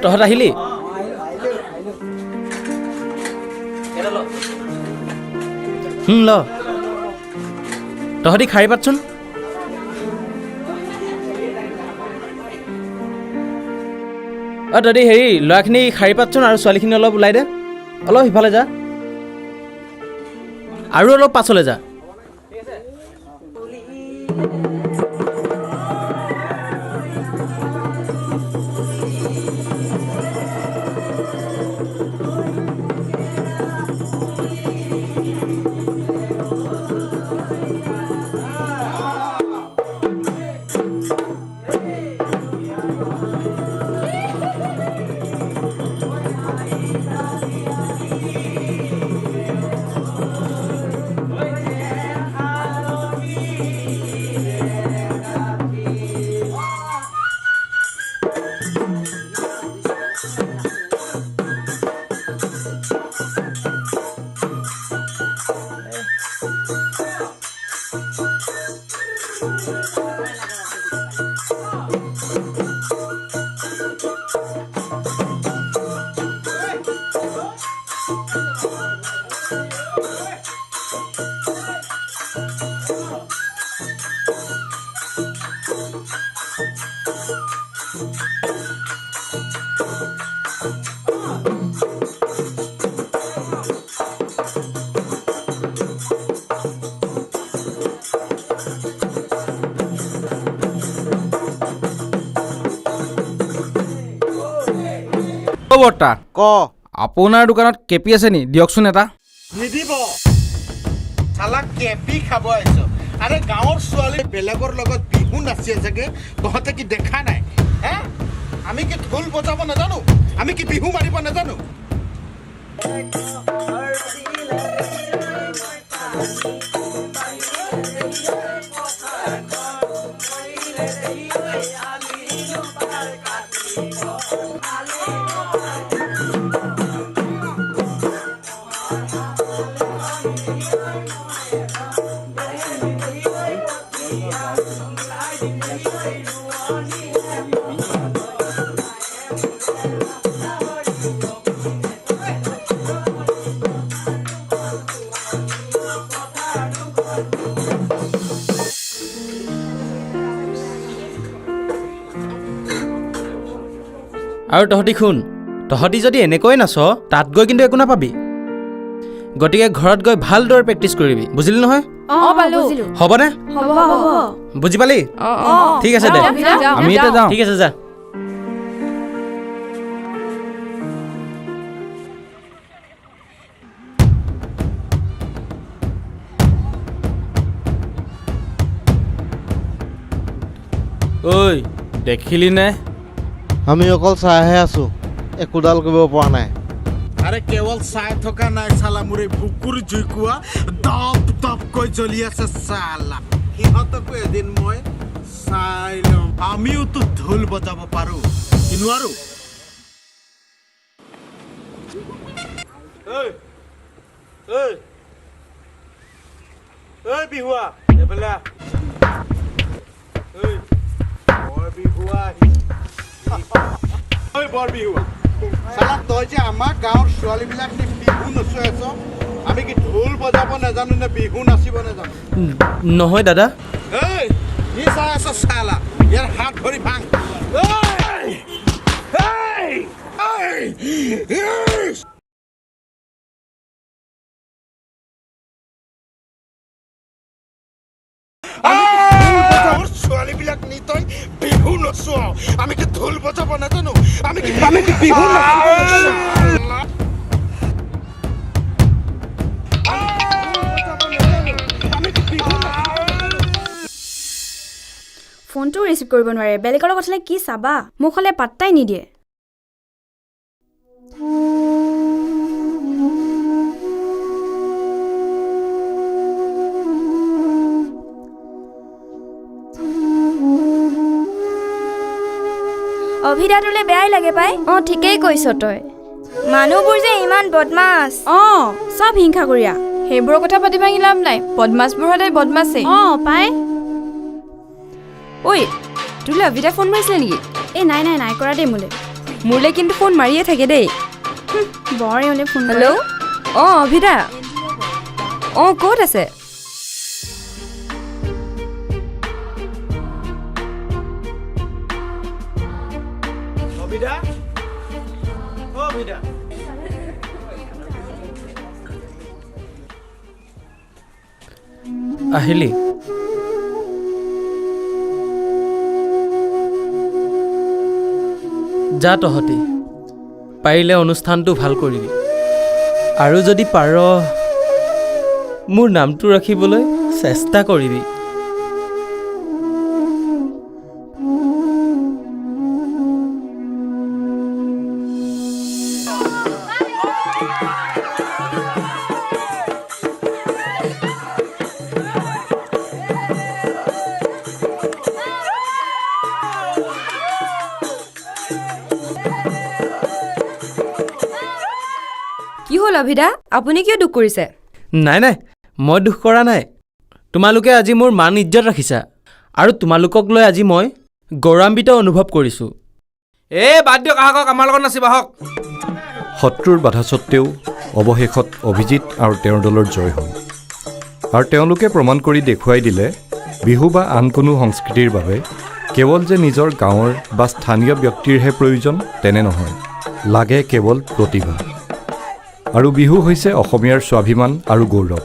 তহঁত আহিলি ল তহঁতি খাই পাতচোন তহঁতি হেৰি ল'ৰাখিনি শাৰী পাতচোন আৰু ছোৱালীখিনি অলপ ওলাই দে অলপ সিফালে যা আৰু অলপ পাছলৈ যা বৰ্তা ক আপোনাৰ দোকানত কেপি আছে নি দিয়কচোন এটা নিদিব চালা কেপি খাব আহিছ আৰে গাঁৱৰ ছোৱালী বেলেগৰ লগত বিহু নাচি আছেগে তহঁতে কি দেখা নাই হে আমি কি ঢোল বজাব নাজানো আমি কি বিহু মাৰিব নাজানো আৰু তহঁতি শুন তহঁতি যদি এনেকৈ নাচ তাত গৈ কিন্তু একো নাপাবি গতিকে ঘৰত গৈ ভালদৰে প্ৰেক্টিচ কৰিবি বুজিলি নহয় হ'বনে বুজি পালি ঠিক আছে দে আমি এতিয়া যাওঁ ঠিক আছে যা ঐ দেখিলি নে আমি অকল চাইহে আছো একোডাল কৰিব পৰা নাই আৰে কেৱল চাই থকা নাই চালা মোৰ এই বুকুৰ জুইকুৱা দপ দপকৈ জ্বলি আছে চালা সিহঁতকো এদিন মই চাই ল'ম আমিওতো ঢোল বজাব পাৰো কি নোৱাৰো ঐ বিহুৱা এইফালে বিহুৱা ঐ বৰ বিহুৱা চালা তই যে আমাৰ গাঁৱৰ ছোৱালীবিলাক বিহু নচুৱাই আছ আমি কি ঢোল বজাব নাজানো নে বিহু নাচিব নাজানো নহয় দাদা এই কি চাই আছ চালা ইয়াৰ হাত ভৰি ভাঙ ছোৱালীবিলাক নি তই বিহু নচুৱাও আমি কি ঢোল বজাব নাজানো আমি কি বিহু ফোন ফোনটো ৰিচিভ কৰিব নোৱাৰে বেলেগৰ লগত হ'লে কি চাবা মোক হ'লে পাত্তাই নিদিয়ে অভিদাটোলে বেয়াই লাগে পাই ঠিকেই কৈছ তই মানুহবোৰ যে ইমান বদমাছ চব হিংসা কৰিয়া সেইবোৰৰ কথা পাতি ভাঙি লাভ নাই বদমাছবোৰ সদায় বদমাছেই পাই ঐ তোলে অভিদাই ফোন মাৰিছিলে নেকি এই নাই কৰা দেই মোলৈ কিন্তু ফোন মাৰিয়ে থাকে দেই বৰ এওঁলে ফোন হেল্ল' অভিদা ক'ত আছে আহিলি যা তহঁতি পাৰিলে অনুষ্ঠানটো ভাল কৰিবি আৰু যদি পাৰ মোৰ নামটো ৰাখিবলৈ চেষ্টা কৰিবি কি হ'ল অভিদা আপুনি কিয় দুখ কৰিছে নাই মই দুখ কৰা নাই তোমালোকে আজি মোৰ মান ইজ্জত ৰাখিছা আৰু তোমালোকক লৈ আজি মই গৌৰৱান্বিত অনুভৱ কৰিছোঁ বাদ দিয়ক আহক আমাৰ লগত নাচিবা হওক শত্ৰুৰ বাধা সত্ত্বেও অৱশেষত অভিজিত আৰু তেওঁৰ দলৰ জয় হ'ল আৰু তেওঁলোকে প্ৰমাণ কৰি দেখুৱাই দিলে বিহু বা আন কোনো সংস্কৃতিৰ বাবে কেৱল যে নিজৰ গাঁৱৰ বা স্থানীয় ব্যক্তিৰহে প্ৰয়োজন তেনে নহয় লাগে কেৱল প্ৰতিভা আৰু বিহু হৈছে অসমীয়াৰ স্বাভিমান আৰু গৌৰৱ